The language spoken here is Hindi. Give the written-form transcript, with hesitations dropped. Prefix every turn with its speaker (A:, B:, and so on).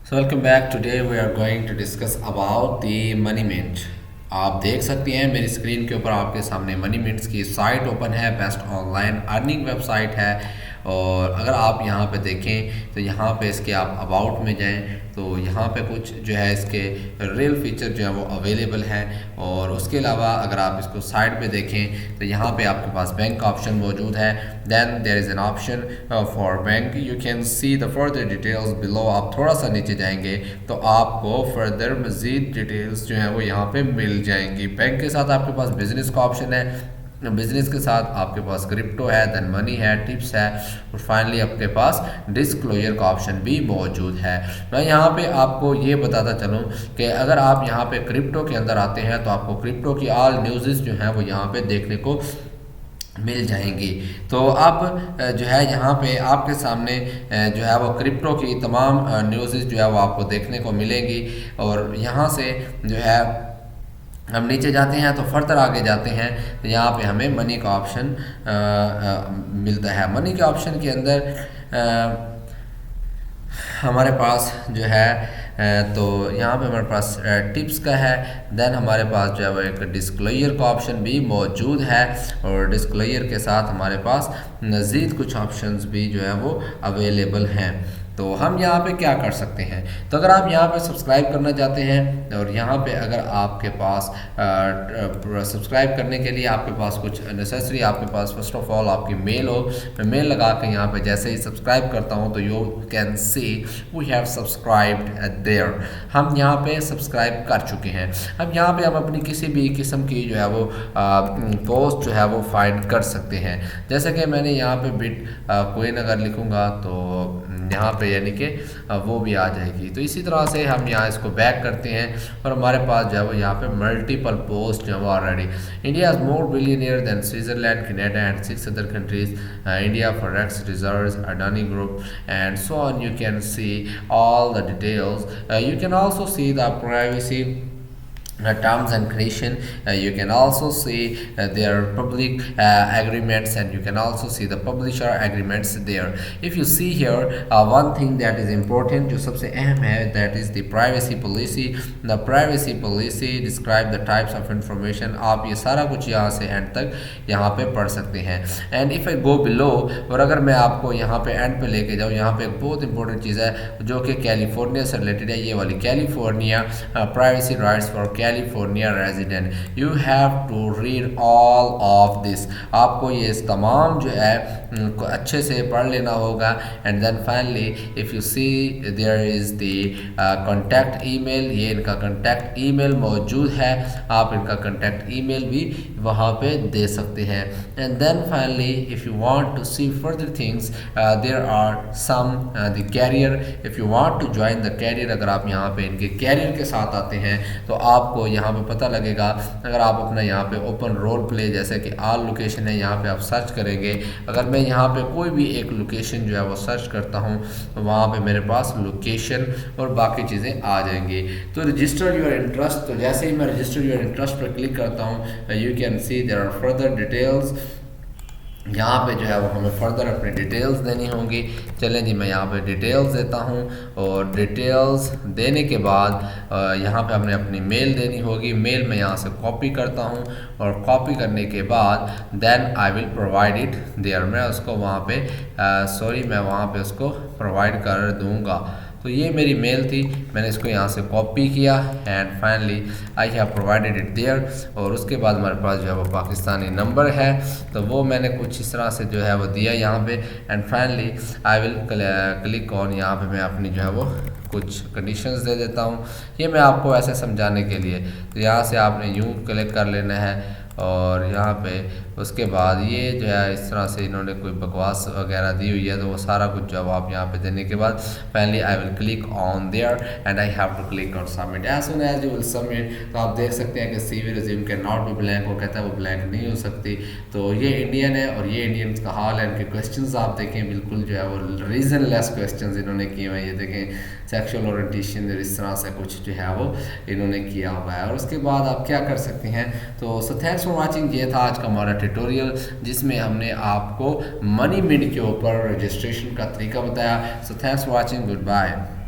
A: So welcome back. Today we are going to discuss about the Money Mint. आप देख सकते हैं मेरी स्क्रीन के ऊपर आपके सामने मनी मिंट्स की साइट ओपन है। बेस्ट ऑनलाइन अर्निंग वेबसाइट है। और अगर आप यहाँ पे देखें तो यहाँ पे इसके आप अबाउट में जाएं तो यहाँ पे कुछ जो है इसके रियल फीचर जो है वो अवेलेबल हैं। और उसके अलावा अगर आप इसको साइड पे देखें तो यहाँ पे आपके पास बैंक का ऑप्शन मौजूद है। Then there is an option for bank. You can see the further details below. आप थोड़ा सा नीचे जाएंगे तो आपको फर्दर मज़ीद डिटेल्स जो है वो यहाँ पे मिल जाएंगी। बैंक के साथ आपके पास बिजनेस का ऑप्शन है। बिजनेस के साथ आपके पास क्रिप्टो है, देन मनी है, टिप्स है और फाइनली आपके पास डिस्क्लोजर का ऑप्शन भी मौजूद है। मैं यहाँ पे आपको ये बताता चलूँ कि अगर आप यहाँ पे क्रिप्टो के अंदर आते हैं तो आपको क्रिप्टो की ऑल न्यूज़ जो हैं वो यहाँ पे देखने को मिल जाएंगी। तो अब जो है यहाँ पे आपके सामने जो है वो क्रिप्टो की तमाम न्यूज़ जो है वो आपको देखने को मिलेंगी। और यहाँ से जो है हम नीचे जाते हैं तो फर्दर आगे जाते हैं तो यहाँ पे हमें मनी का ऑप्शन मिलता है। मनी के ऑप्शन के अंदर हमारे पास जो है तो यहाँ पे हमारे पास टिप्स का है। देन हमारे पास जो है वो एक डिस्क्लोजर का ऑप्शन भी मौजूद है। और डिस्क्लोजर के साथ हमारे पास मज़ीद कुछ ऑप्शंस भी जो है वो अवेलेबल हैं। तो हम यहाँ पे क्या कर सकते हैं, तो अगर आप यहाँ पे सब्सक्राइब करना चाहते हैं और यहाँ पे अगर आपके पास सब्सक्राइब करने के लिए आपके पास कुछ नेसेसरी आपके पास फर्स्ट ऑफ ऑल आपकी मेल हो, मैं मेल लगा के यहाँ पे जैसे ही सब्सक्राइब करता हूँ तो you can see we have subscribed there. हम यहाँ पे सब्सक्राइब कर चुके हैं। अब यहाँ पे हम अपनी किसी भी किस्म की जो है वो पोस्ट जो है वो फाइंड कर सकते हैं। जैसे कि मैंने यहाँ पे बिट कोइन अगर लिखूँगा तो यहाँ पे यानी कि वो भी आ जाएगी। तो इसी तरह से हम यहाँ इसको बैक करते हैं और हमारे पास जो है वो यहाँ पे मल्टीपल पोस्ट जो है वो already India is more billionaire than Switzerland, Canada and 6 other countries, India forex reserves, Adani group and so on. You can see all the details. You can also see the privacy terms and condition. You can also see their public agreements and you can also see the publisher agreements there. If you see here one thing that is important जो सबसे अहम है that is the privacy policy. The privacy policy describe the types of information. आप ये सारा कुछ यहाँ से एंड तक यहाँ पे पढ़ सकते हैं। And if I go below, और अगर मैं आपको यहाँ पे एंड पे लेके जाऊँ, यहाँ पे एक बहुत इंपॉर्टेंट चीज़ है जो कि कैलिफोर्निया से रिलेटेड है। ये वाली California privacy rights for California resident. You have to read all of this. आपको ये तमाम जो है अच्छे से पढ़ लेना होगा। And then finally if you see there is the contact email, ये इनका कॉन्टैक्ट ईमेल मौजूद है। आप इनका कॉन्टैक्ट ईमेल भी वहाँ पे दे सकते हैं। And then finally if you want to see further things there are some the career. If you want to join the career, अगर आप यहाँ पे इनके कैरियर के साथ आते हैं तो आपको यहाँ पे पता लगेगा। अगर आप अपना यहाँ पे ओपन रोल प्ले जैसे कि ऑल लोकेशन है, यहाँ पे आप सर्च करेंगे। अगर मैं यहाँ पे कोई भी एक लोकेशन जो है वो सर्च करता हूँ तो वहाँ पे मेरे पास लोकेशन और बाकी चीज़ें आ जाएंगी। तो रजिस्टर योर इंटरेस्ट, तो जैसे ही मैं रजिस्टर योर इंटरेस्ट पर क्लिक करता हूँ you can see there are further details. यहाँ पे जो है वो हमें फर्दर अपनी डिटेल्स देनी होंगी। चलें जी, मैं यहाँ पे डिटेल्स देता हूँ और डिटेल्स देने के बाद यहाँ पे हमने अपनी मेल देनी होगी। मेल मैं यहाँ से कॉपी करता हूँ और कॉपी करने के बाद then I will provide it there. मैं उसको वहाँ पे मैं वहाँ पे उसको प्रोवाइड कर दूँगा। तो ये मेरी मेल थी, मैंने इसको यहाँ से कॉपी किया and finally I have provided it there. और उसके बाद हमारे पास जो है वो पाकिस्तानी नंबर है तो वो मैंने कुछ इस तरह से जो है वो दिया यहाँ पे। And finally I will click on, यहाँ पे मैं अपनी जो है वो कुछ कंडीशंस दे देता हूँ। ये मैं आपको ऐसे समझाने के लिए, तो यहाँ से आपने यूँ क्लिक कर लेना है और यहाँ पे उसके बाद ये जो है इस तरह से इन्होंने कोई बकवास वगैरह दी हुई है तो वो सारा कुछ जवाब यहाँ पे देने के बाद finally I will click on there and I have to click on submit. As soon as you will submit तो आप देख सकते हैं कि CV resume can not be blank, वो कहता है वो ब्लैंक नहीं हो सकती। तो ये इंडियन है और ये इंडियंस का हाल है। इनके क्वेश्चंस आप देखें बिल्कुल जो है वो रीज़नलेस क्वेश्चंस इन्होंने किए हुए हैं। ये देखें सेक्सुअल ओरिएंटेशन इस तरह से कुछ जो है वो इन्होंने किया हुआ है। और उसके बाद आप क्या कर सकते हैं। तो थैंक्स फॉर वाचिंग। ये था आज का हमारा ट्यूटोरियल जिसमें हमने आपको मनी मिंट के ऊपर रजिस्ट्रेशन का तरीका बताया। So thanks for watching, good bye.